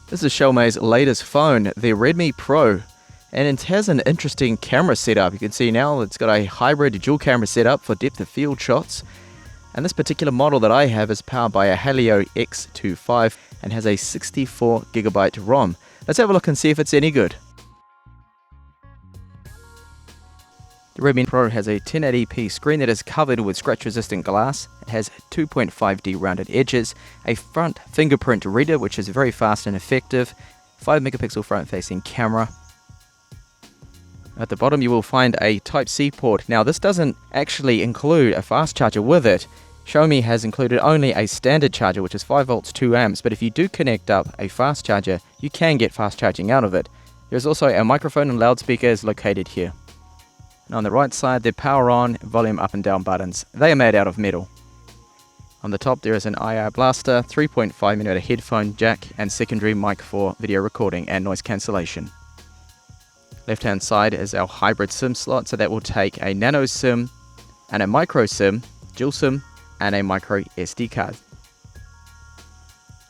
This is Xiaomi's latest phone, the Redmi Pro, and it has an interesting camera setup. You can see now it's got a hybrid dual camera setup for depth of field shots, and this particular model that I have is powered by a Helio X25 and has a 64GB ROM. Let's have a look and see if it's any good. The Redmi Pro has a 1080p screen that is covered with scratch-resistant glass. It has 2.5D rounded edges, a front fingerprint reader which is very fast and effective, 5MP front-facing camera. At the bottom you will find a Type-C port. Now this doesn't actually include a fast charger with it. Xiaomi has included only a standard charger which is 5V 2A, but if you do connect up a fast charger you can get fast charging out of it. There's also a microphone and loudspeakers located here. And on the right side, the power on, volume up and down buttons. They are made out of metal. On the top there is an IR blaster, 3.5mm headphone jack and secondary mic for video recording and noise cancellation. Left hand side is our hybrid SIM slot, so that will take a nano SIM and a micro SIM, dual SIM and a micro SD card.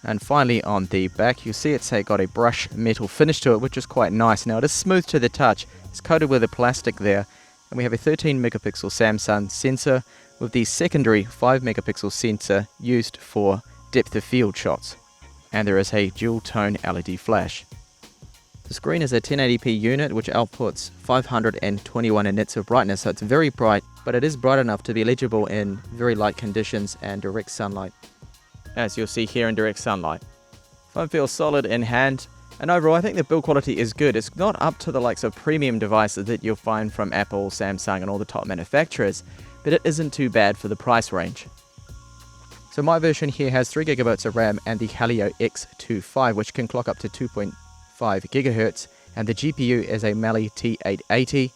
And finally on the back you'll see it's got a brush metal finish to it which is quite nice. Now it is smooth to the touch, it's coated with a plastic there. And we have a 13MP Samsung sensor with the secondary 5MP sensor used for depth of field shots. And there is a dual tone LED flash. The screen is a 1080p unit which outputs 521 nits of brightness, so it's very bright, but it is bright enough to be legible in very light conditions and direct sunlight. As you'll see here in direct sunlight. Phone feels solid in hand. And overall, I think the build quality is good. It's not up to the likes of premium devices that you'll find from Apple, Samsung and all the top manufacturers, but it isn't too bad for the price range. So my version here has 3GB of RAM and the Helio X25, which can clock up to 2.5GHz, and the GPU is a Mali T880,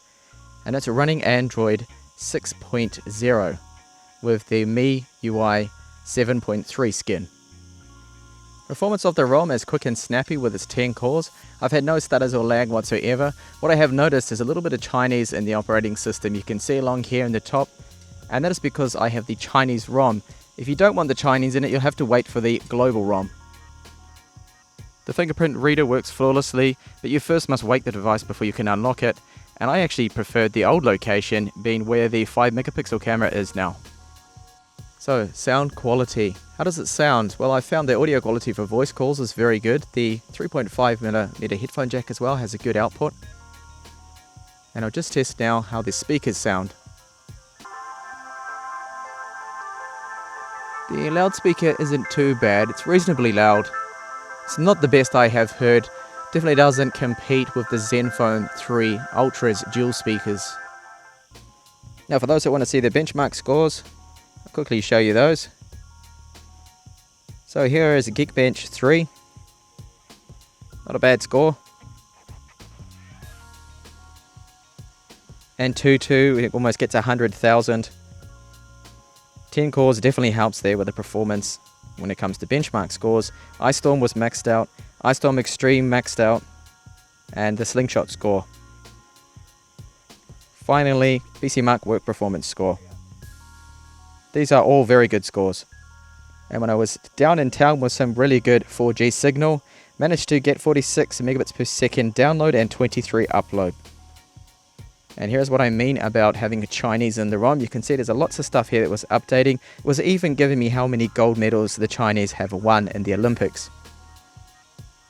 and it's running Android 6.0 with the MIUI 7.3 skin. Performance of the ROM is quick and snappy with its 10 cores. I've had no stutters or lag whatsoever. What I have noticed is a little bit of Chinese in the operating system. You can see along here in the top, and that is because I have the Chinese ROM. If you don't want the Chinese in it, you'll have to wait for the global ROM. The fingerprint reader works flawlessly, but you first must wake the device before you can unlock it, and I actually preferred the old location, being where the 5MP camera is now. So, sound quality. How does it sound? Well, I found the audio quality for voice calls is very good. The 3.5mm headphone jack as well has a good output. And I'll just test now how the speakers sound. The loudspeaker isn't too bad. It's reasonably loud. It's not the best I have heard. Definitely doesn't compete with the Zenfone 3 Ultra's dual speakers. Now, for those that want to see the benchmark scores, I'll quickly show you those. So here is a Geekbench 3. Not a bad score. And 2.2, it almost gets 100,000. 10 cores definitely helps there with the performance when it comes to benchmark scores. iStorm was maxed out. iStorm Extreme maxed out. And the Slingshot score. Finally, PCMark Work Performance score. These are all very good scores. And when I was down in town with some really good 4G signal, managed to get 46 megabits per second download and 23 upload. And here's what I mean about having a Chinese in the ROM. You can see there's lots of stuff here that was updating. It was even giving me how many gold medals the Chinese have won in the Olympics.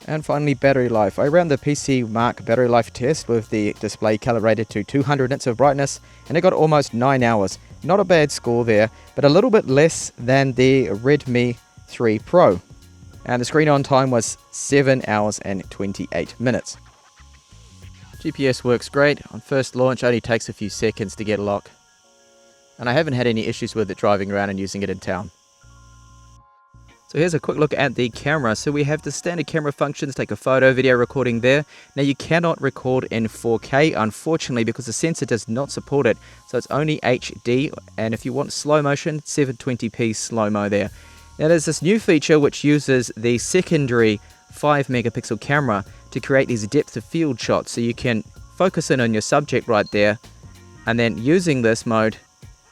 And finally, battery life. I ran the PCMark battery life test with the display calibrated to 200 nits of brightness, and it got almost 9 hours. Not a bad score there, but a little bit less than the Redmi 3 Pro. And the screen on time was 7 hours and 28 minutes. GPS works great. On first launch, only takes a few seconds to get lock. And I haven't had any issues with it driving around and using it in town. So here's a quick look at the camera. So we have the standard camera functions, take a photo, video recording there. Now you cannot record in 4K, unfortunately, because the sensor does not support it. So it's only HD, and if you want slow motion, 720p slow-mo there. Now there's this new feature which uses the secondary 5MP camera to create these depth of field shots. So you can focus in on your subject right there, and then using this mode,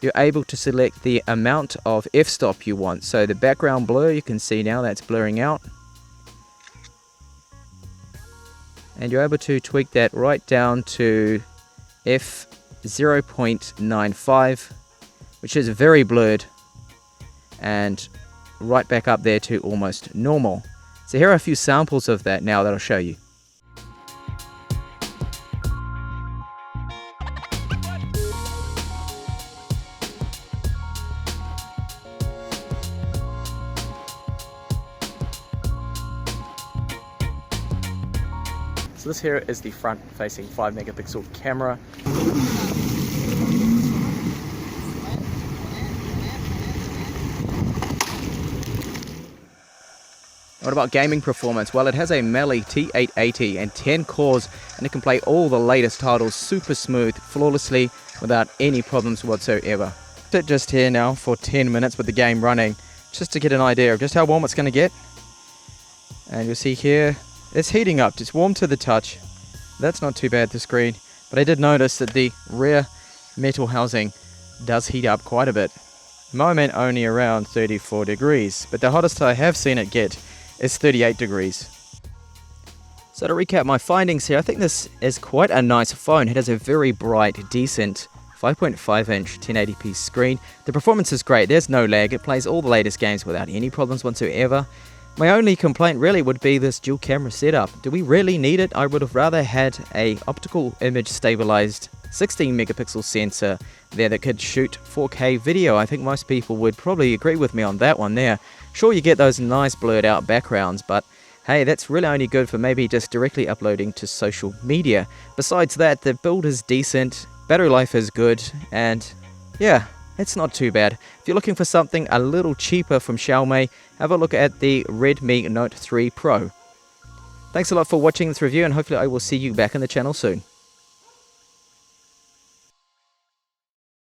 you're able to select the amount of f-stop you want. So the background blur, you can see now that's blurring out. and you're able to tweak that right down to f0.95, which is very blurred, and right back up there to almost normal. So here are a few samples of that now that I'll show you. So this here is the front facing 5 megapixel camera. What about gaming performance? Well, it has a Mali T880 and 10 cores, and it can play all the latest titles super smooth, flawlessly, without any problems whatsoever. Sit just here now for 10 minutes with the game running, just to get an idea of just how warm it's going to get. And you'll see here, it's heating up. It's warm to the touch. That's not too bad, the screen. But I did notice that the rear metal housing does heat up quite a bit. At the moment, only around 34 degrees, but the hottest I have seen it get is 38 degrees. So to recap my findings here, I think this is quite a nice phone. It has a very bright, decent 5.5-inch 1080p screen. The performance is great. There's no lag. It plays all the latest games without any problems whatsoever. My only complaint really would be this dual camera setup. Do we really need it? I would have rather had a optical image stabilized 16 megapixel sensor there that could shoot 4K video. I think most people would probably agree with me on that one there. Sure, you get those nice blurred out backgrounds, but hey, that's really only good for maybe just directly uploading to social media. Besides that, the build is decent, battery life is good, and yeah, it's not too bad. If you're looking for something a little cheaper from Xiaomi, have a look at the Redmi Note 3 Pro. Thanks a lot for watching this review, and hopefully I will see you back on the channel soon.